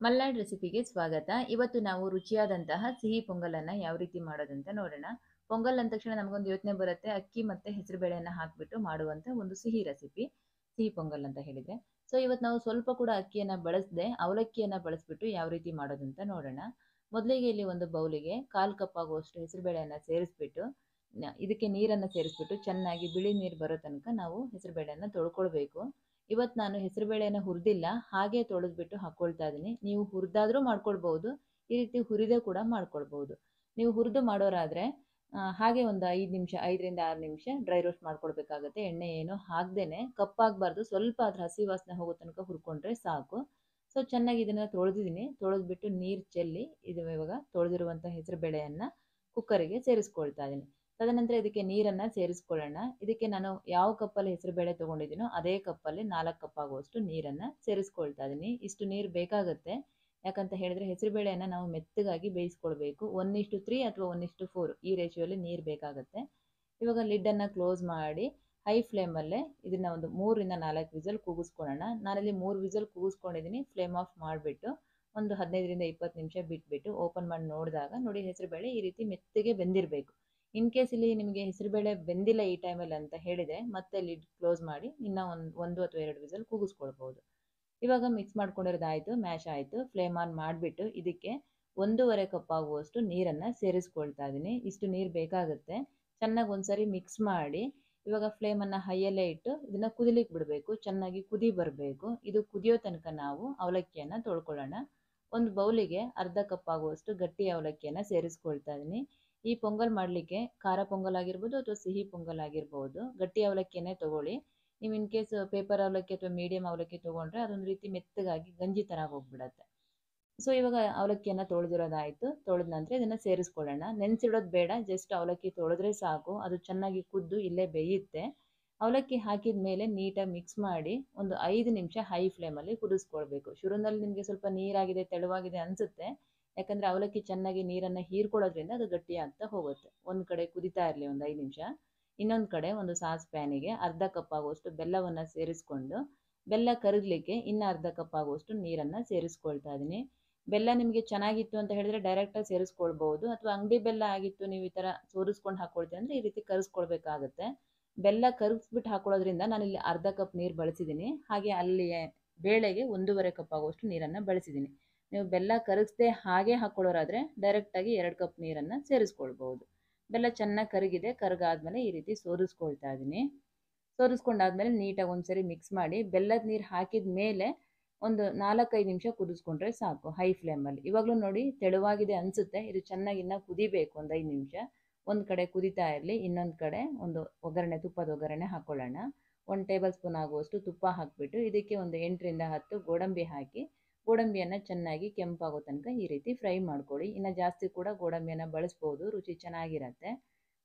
ಮಲ್ನಾಡ್ ರೆಸಿಪಿಗೆ ಸ್ವಾಗತ. ಇವತ್ತು ನಾವು ರುಚಿಯಾದಂತಹ ಸಿಹಿ ಪೊಂಗಲನ್ನು ಯಾವ ರೀತಿ ಮಾಡೋದಂತ ನೋಡೋಣ. ಪೊಂಗಲ್ ಅಂದ ತಕ್ಷಣ ನಮಗೊಂದು ಯೋಚನೆ ಬರುತ್ತೆ, ಅಕ್ಕಿ ಮತ್ತು ಹೆಸರುಬೇಳೆಯನ್ನು ಹಾಕಿಬಿಟ್ಟು ಮಾಡುವಂಥ ಒಂದು ಸಿಹಿ ರೆಸಿಪಿ, ಸಿಹಿ ಪೊಂಗಲ್ ಅಂತ ಹೇಳಿದರೆ. ಸೊ ಇವತ್ತು ನಾವು ಸ್ವಲ್ಪ ಕೂಡ ಅಕ್ಕಿಯನ್ನು ಬಳಸದೆ ಅವಲಕ್ಕಿಯನ್ನು ಬಳಸಿಬಿಟ್ಟು ಯಾವ ರೀತಿ ಮಾಡೋದಂತ ನೋಡೋಣ. ಮೊದಲಿಗೆ ಇಲ್ಲಿ ಒಂದು ಬೌಲಿಗೆ 1/4 ಕಪ್ ಆಗುವಷ್ಟು ಹೆಸರುಬೇಳೆಯನ್ನು ಸೇರಿಸ್ಬಿಟ್ಟು ಇದಕ್ಕೆ ನೀರನ್ನು ಸೇರಿಸ್ಬಿಟ್ಟು ಚೆನ್ನಾಗಿ ಬಿಳಿ ನೀರು ಬರೋ ತನಕ ನಾವು ಹೆಸರುಬೇಳೆಯನ್ನು ತೊಳ್ಕೊಳ್ಬೇಕು. ಇವತ್ತು ನಾನು ಹೆಸರುಬೇಳೆಯನ್ನು ಹುರಿದಿಲ್ಲ, ಹಾಗೆ ತೊಳೆದ್ಬಿಟ್ಟು ಹಾಕ್ಕೊಳ್ತಾ ಇದ್ದೀನಿ. ನೀವು ಹುರಿದಾದ್ರೂ ಮಾಡ್ಕೊಳ್ಬಹುದು, ಈ ರೀತಿ ಹುರಿದೇ ಕೂಡ ಮಾಡ್ಕೊಳ್ಬಹುದು. ನೀವು ಹುರಿದು ಮಾಡೋರಾದರೆ ಹಾಗೆ ಒಂದು 5 ನಿಮಿಷ, 5ರಿಂದ 6 ನಿಮಿಷ ಡ್ರೈ ರೋಸ್ಟ್ ಮಾಡ್ಕೊಳ್ಬೇಕಾಗುತ್ತೆ. ಎಣ್ಣೆ ಏನು ಹಾಕ್ದೇನೆ, ಕಪ್ಪಾಗಬಾರ್ದು, ಸ್ವಲ್ಪ ಅದ್ರ ಹಸಿ ವಾಸನೆ ಹೋಗೋ ತನಕ ಹುರ್ಕೊಂಡ್ರೆ ಸಾಕು. ಸೊ ಚೆನ್ನಾಗಿ ಇದನ್ನು ತೊಳೆದಿದ್ದೀನಿ. ತೊಳೆದ್ಬಿಟ್ಟು ನೀರು ಚೆಲ್ಲಿ ಇದು ಇವಾಗ ತೊಳೆದಿರುವಂಥ ಹೆಸರುಬೇಳೆಯನ್ನು ಕುಕ್ಕರಿಗೆ ಸೇರಿಸ್ಕೊಳ್ತಾ ಇದ್ದೀನಿ. ತದನಂತರ ಇದಕ್ಕೆ ನೀರನ್ನು ಸೇರಿಸ್ಕೊಳ್ಳೋಣ. ಇದಕ್ಕೆ ನಾನು ಯಾವ ಕಪ್ಪಲ್ಲಿ ಹೆಸರುಬೇಳೆ ತೊಗೊಂಡಿದ್ದೀನೋ ಅದೇ ಕಪ್ಪಲ್ಲಿ 4 ಕಪ್ ಆಗುವಷ್ಟು ನೀರನ್ನು ಸೇರಿಸ್ಕೊಳ್ತಾ ಇದ್ದೀನಿ. ಇಷ್ಟು ನೀರು ಬೇಕಾಗುತ್ತೆ, ಯಾಕಂತ ಹೇಳಿದರೆ ಹೆಸರುಬೇಳೆಯನ್ನು ನಾವು ಮೆತ್ತಗಾಗಿ ಬೇಯಿಸ್ಕೊಳ್ಬೇಕು. 1:3 ಅಥವಾ 1:4 ಈ ರೇಷಿಯೋಲಿ ನೀರು ಬೇಕಾಗುತ್ತೆ. ಇವಾಗ ಲಿಡ್ಡನ್ನು ಕ್ಲೋಸ್ ಮಾಡಿ ಹೈ ಫ್ಲೇಮಲ್ಲೇ ಇದನ್ನು ಒಂದು 3ರಿಂದ 4 ವಿಸಲ್ ಕೂಗಿಸ್ಕೊಳ್ಳೋಣ. ನಾನಿಲ್ಲಿ 3 ವಿಸಲ್ ಕೂಗಿಸ್ಕೊಂಡಿದ್ದೀನಿ. ಫ್ಲೇಮ್ ಆಫ್ ಮಾಡಿಬಿಟ್ಟು ಒಂದು 15ರಿಂದ 20 ನಿಮಿಷ ಬಿಟ್ಬಿಟ್ಟು ಓಪನ್ ಮಾಡಿ ನೋಡಿದಾಗ ನೋಡಿ, ಹೆಸರುಬೇಳೆ ಈ ರೀತಿ ಮೆತ್ತಗೆ ಬೆಂದಿರಬೇಕು. ಇನ್ ಕೇಸ್ ಇಲ್ಲಿ ನಿಮಗೆ ಹೆಸರುಬೇಳೆ ಬೆಂದಿಲ್ಲ ಈ ಟೈಮಲ್ಲಿ ಅಂತ ಹೇಳಿದರೆ ಮತ್ತೆ ಲಿಡ್ ಕ್ಲೋಸ್ ಮಾಡಿ ಇನ್ನೂ ಒಂದು ಅಥವಾ 2 ವಿಸಲ್ ಕೂಗಿಸ್ಕೊಳ್ಬೋದು. ಇವಾಗ ಮಿಕ್ಸ್ ಮಾಡ್ಕೊಂಡಿರೋದಾಯಿತು, ಮ್ಯಾಶ್ ಆಯಿತು. ಫ್ಲೇಮ್ ಆನ್ ಮಾಡಿಬಿಟ್ಟು ಇದಕ್ಕೆ 1.5 ಕಪ್ ಆಗುವಷ್ಟು ನೀರನ್ನು ಸೇರಿಸ್ಕೊಳ್ತಾ ಇದ್ದೀನಿ. ಇಷ್ಟು ನೀರು ಬೇಕಾಗುತ್ತೆ. ಚೆನ್ನಾಗಿ ಒಂದ್ಸರಿ ಮಿಕ್ಸ್ ಮಾಡಿ ಇವಾಗ ಫ್ಲೇಮನ್ನು ಹೈಯಲ್ಲೇ ಇಟ್ಟು ಇದನ್ನು ಕುದಿಲಿಕ್ಕೆ ಬಿಡಬೇಕು. ಚೆನ್ನಾಗಿ ಕುದಿ ಬರಬೇಕು. ಇದು ಕುದಿಯೋ ತನಕ ನಾವು ಅವಲಕ್ಕಿಯನ್ನು ತೊಳ್ಕೊಳ್ಳೋಣ. ಒಂದು ಬೌಲಿಗೆ 1/2 ಕಪ್ ಆಗುವಷ್ಟು ಗಟ್ಟಿ ಅವಲಕ್ಕಿಯನ್ನು ಸೇರಿಸ್ಕೊಳ್ತಾ ಇದ್ದೀನಿ. ಈ ಪೊಂಗಲ್ ಮಾಡಲಿಕ್ಕೆ ಖಾರ ಪೊಂಗಲ್ ಆಗಿರ್ಬೋದು ಅಥವಾ ಸಿಹಿ ಪೊಂಗಲ್ ಆಗಿರ್ಬೋದು, ಗಟ್ಟಿ ಅವಲಕ್ಕಿಯನ್ನೇ ತೊಗೊಳ್ಳಿ. ನೀವು ಇನ್ ಕೇಸ್ ಪೇಪರ್ ಅವಲಕ್ಕಿ ಅಥವಾ ಮೀಡಿಯಮ್ ಅವಲಕ್ಕಿ ತೊಗೊಂಡ್ರೆ ಅದೊಂದು ರೀತಿ ಮೆತ್ತಗಾಗಿ ಗಂಜಿ ಥರ ಹೋಗ್ಬಿಡತ್ತೆ. ಸೊ ಇವಾಗ ಅವಲಕ್ಕಿಯನ್ನು ತೊಳೆದಿರೋದಾಯಿತು. ತೊಳೆದ ನಂತರ ಇದನ್ನು ಸೇರಿಸ್ಕೊಳ್ಳೋಣ. ನೆನೆಸಿಡೋದು ಬೇಡ, ಜಸ್ಟ್ ಅವಲಕ್ಕಿ ತೊಳೆದ್ರೆ ಸಾಕು, ಅದು ಚೆನ್ನಾಗಿ ಕುದ್ದು ಇಲ್ಲೇ ಬೇಯುತ್ತೆ. ಅವಲಕ್ಕಿ ಹಾಕಿದ ಮೇಲೆ ನೀಟಾಗಿ ಮಿಕ್ಸ್ ಮಾಡಿ ಒಂದು 5 ನಿಮಿಷ ಹೈ ಫ್ಲೇಮಲ್ಲಿ ಕುದಿಸ್ಕೊಳ್ಬೇಕು. ಶುರುವಿನಲ್ಲಿ ನಿಮಗೆ ಸ್ವಲ್ಪ ನೀರಾಗಿದೆ, ತೆಳುವಾಗಿದೆ ಅನಿಸುತ್ತೆ, ಯಾಕಂದರೆ ಅವಲಕ್ಕಿ ಚೆನ್ನಾಗಿ ನೀರನ್ನು ಹೀರ್ಕೊಳ್ಳೋದ್ರಿಂದ ಅದು ಗಟ್ಟಿ ಆಗ್ತಾ ಹೋಗುತ್ತೆ. ಒಂದು ಕಡೆ ಕುದಿತಾ ಇರಲಿ ಒಂದು 5 ನಿಮಿಷ. ಇನ್ನೊಂದು ಕಡೆ ಒಂದು ಸಾಸ್ ಪ್ಯಾನಿಗೆ 1/2 ಕಪ್ ಆಗುವಷ್ಟು ಬೆಲ್ಲವನ್ನು ಸೇರಿಸ್ಕೊಂಡು, ಬೆಲ್ಲ ಕರಗಲಿಕ್ಕೆ ಇನ್ನು 1/2 ಕಪ್ ಆಗುವಷ್ಟು ನೀರನ್ನು ಸೇರಿಸ್ಕೊಳ್ತಾ ಇದ್ದೀನಿ. ಬೆಲ್ಲ ನಿಮಗೆ ಚೆನ್ನಾಗಿತ್ತು ಅಂತ ಹೇಳಿದ್ರೆ ಡೈರೆಕ್ಟಾಗಿ ಸೇರಿಸ್ಕೊಳ್ಬೋದು, ಅಥವಾ ಅಂಗಡಿ ಬೆಲ್ಲ ಆಗಿತ್ತು ನೀವು ಈ ಥರ ಸೋರಿಸ್ಕೊಂಡು ಹಾಕ್ಕೊಳ್ತೀವಿ ಅಂದರೆ ಈ ರೀತಿ ಕರಿಸ್ಕೊಳ್ಬೇಕಾಗುತ್ತೆ. ಬೆಲ್ಲ ಕರಗಿಸ್ಬಿಟ್ಟು ಹಾಕೊಳ್ಳೋದ್ರಿಂದ ನಾನಿಲ್ಲಿ 1/2 ಕಪ್ ನೀರು ಬಳಸಿದ್ದೀನಿ. ಹಾಗೆ ಅಲ್ಲಿ ಬೇಳೆಗೆ 1.5 ಕಪ್ ಆಗುವಷ್ಟು ನೀರನ್ನು ಬಳಸಿದ್ದೀನಿ. ನೀವು ಬೆಲ್ಲ ಕರಗಿಸದೆ ಹಾಗೆ ಹಾಕ್ಕೊಳ್ಳೋರಾದರೆ ಡೈರೆಕ್ಟಾಗಿ 2 ಕಪ್ ನೀರನ್ನು ಸೇರಿಸ್ಕೊಳ್ಬೋದು. ಬೆಲ್ಲ ಚೆನ್ನಾಗಿ ಕರಗಿದೆ, ಕರಗಾದ್ಮೇಲೆ ಈ ರೀತಿ ಸೋರಿಸ್ಕೊಳ್ತಾ ಇದ್ದೀನಿ. ಸೋರಿಸ್ಕೊಂಡಾದ್ಮೇಲೆ ನೀಟಾಗಿ ಒಂದ್ಸರಿ ಮಿಕ್ಸ್ ಮಾಡಿ ಬೆಲ್ಲದ ನೀರು ಹಾಕಿದ ಮೇಲೆ ಒಂದು 4-5 ನಿಮಿಷ ಕುದಿಸ್ಕೊಂಡ್ರೆ ಸಾಕು ಹೈ ಫ್ಲೇಮಲ್ಲಿ. ಇವಾಗಲೂ ನೋಡಿ ತೆಳುವಾಗಿದೆ ಅನಿಸುತ್ತೆ, ಇದು ಚೆನ್ನಾಗಿ ಇನ್ನೂ ಕುದಿಬೇಕು ಒಂದು 5 ನಿಮಿಷ. ಒಂದು ಕಡೆ ಕುದಿತಾ ಇರಲಿ, ಇನ್ನೊಂದು ಕಡೆ ಒಂದು ಒಗ್ಗರಣೆ, ತುಪ್ಪದ ಒಗ್ಗರಣೆ ಹಾಕ್ಕೊಳ್ಳೋಣ. 1 ಟೇಬಲ್ ಸ್ಪೂನ್ ಆಗುವಷ್ಟು ತುಪ್ಪ ಹಾಕಿಬಿಟ್ಟು ಇದಕ್ಕೆ ಒಂದು 8ರಿಂದ 10 ಗೋಡಂಬಿ ಹಾಕಿ, ಗೋಡಂಬಿಯನ್ನು ಚೆನ್ನಾಗಿ ಕೆಂಪಾಗೋ ತನಕ ಈ ರೀತಿ ಫ್ರೈ ಮಾಡ್ಕೊಳ್ಳಿ. ಇನ್ನು ಜಾಸ್ತಿ ಕೂಡ ಗೋಡಂಬಿಯನ್ನು ಬಳಸ್ಬೋದು, ರುಚಿ ಚೆನ್ನಾಗಿರುತ್ತೆ.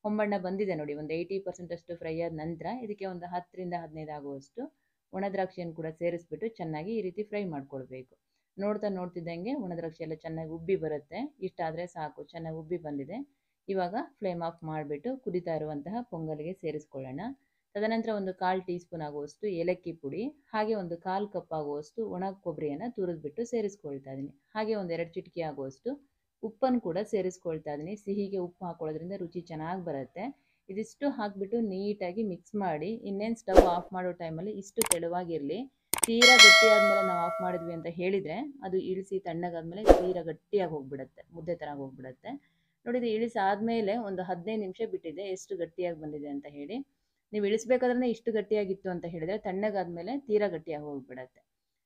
ಹೊಂಬಣ್ಣ ಬಂದಿದೆ ನೋಡಿ, ಒಂದು 80% ಅಷ್ಟು ಫ್ರೈ ಆದ ನಂತರ ಇದಕ್ಕೆ ಒಂದು 10ರಿಂದ 15 ಆಗುವಷ್ಟು ಒಣ ದ್ರಾಕ್ಷಿಯನ್ನು ಕೂಡ ಸೇರಿಸ್ಬಿಟ್ಟು ಚೆನ್ನಾಗಿ ಈ ರೀತಿ ಫ್ರೈ ಮಾಡ್ಕೊಳ್ಬೇಕು. ನೋಡ್ತಿದ್ದಂಗೆ ಒಣ ದ್ರಾಕ್ಷಿ ಎಲ್ಲ ಚೆನ್ನಾಗಿ ಉಬ್ಬಿ ಬರುತ್ತೆ. ಇಷ್ಟಾದರೆ ಸಾಕು, ಚೆನ್ನಾಗಿ ಉಬ್ಬಿ ಬಂದಿದೆ. ಇವಾಗ ಫ್ಲೇಮ್ ಆಫ್ ಮಾಡಿಬಿಟ್ಟು ಕುದಿತಾ ಇರುವಂತಹ ಪೊಂಗಲಿಗೆ ಸೇರಿಸ್ಕೊಳ್ಳೋಣ. ತದನಂತರ ಒಂದು 1/4 ಟೀ ಸ್ಪೂನ್ ಆಗುವಷ್ಟು ಏಲಕ್ಕಿ ಪುಡಿ, ಹಾಗೆ ಒಂದು 1/4 ಕಪ್ ಆಗುವಷ್ಟು ಒಣ ಕೊಬ್ಬರಿಯನ್ನು ತುರಿದ್ಬಿಟ್ಟು ಸೇರಿಸ್ಕೊಳ್ತಾ ಇದ್ದೀನಿ. ಹಾಗೆ ಒಂದು 2 ಚಿಟಿಕೆ ಆಗುವಷ್ಟು ಉಪ್ಪನ್ನು ಕೂಡ ಸೇರಿಸ್ಕೊಳ್ತಾ ಇದ್ದೀನಿ. ಸಿಹಿಗೆ ಉಪ್ಪು ಹಾಕೊಳ್ಳೋದ್ರಿಂದ ರುಚಿ ಚೆನ್ನಾಗಿ ಬರುತ್ತೆ. ಇದಿಷ್ಟು ಹಾಕಿಬಿಟ್ಟು ನೀಟಾಗಿ ಮಿಕ್ಸ್ ಮಾಡಿ, ಇನ್ನೇನು ಸ್ಟವ್ ಆಫ್ ಮಾಡೋ ಟೈಮಲ್ಲಿ ಇಷ್ಟು ತೆಳುವಾಗಿರಲಿ. ತೀರಾ ಗಟ್ಟಿ ಆದಮೇಲೆ ನಾವು ಆಫ್ ಮಾಡಿದ್ವಿ ಅಂತ ಹೇಳಿದರೆ ಅದು ಇಳಿಸಿ ತಣ್ಣಗಾದ್ಮೇಲೆ ತೀರಾ ಗಟ್ಟಿಯಾಗಿ ಹೋಗ್ಬಿಡುತ್ತೆ, ಮುದ್ದೆ ಥರ ಹೋಗ್ಬಿಡುತ್ತೆ. ನೋಡಿ, ಇದು ಇಳಿಸಾದ್ಮೇಲೆ ಒಂದು 15 ನಿಮಿಷ ಬಿಟ್ಟಿದೆ ಎಷ್ಟು ಗಟ್ಟಿಯಾಗಿ ಬಂದಿದೆ ಅಂತ ಹೇಳಿ. ನೀವು ಇಳಿಸ್ಬೇಕಾದ್ರೆ ಇಷ್ಟು ಗಟ್ಟಿಯಾಗಿತ್ತು ಅಂತ ಹೇಳಿದರೆ ತಣ್ಣಗಾದ್ಮೇಲೆ ತೀರಾ ಗಟ್ಟಿಯಾಗಿ ಹೋಗ್ಬಿಡುತ್ತೆ.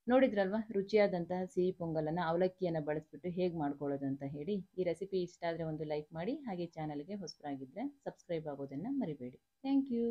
ನೋಡಿದ್ರಲ್ವಾ ರುಚಿಯಾದಂತಹ ಸಿಹಿ ಪೊಂಗಲನ್ನು ಅವಲಕ್ಕಿಯನ್ನು ಬಳಸಿಬಿಟ್ಟು ಹೇಗೆ ಮಾಡ್ಕೊಳ್ಳೋದು ಅಂತ ಹೇಳಿ. ಈ ರೆಸಿಪಿ ಇಷ್ಟ ಆದರೆ ಒಂದು ಲೈಕ್ ಮಾಡಿ, ಹಾಗೆ ಚಾನಲ್ಗೆ ಹೊಸಬರಾಗಿದ್ದರೆ ಸಬ್ಸ್ಕ್ರೈಬ್ ಆಗೋದನ್ನು ಮರಿಬೇಡಿ. Thank you.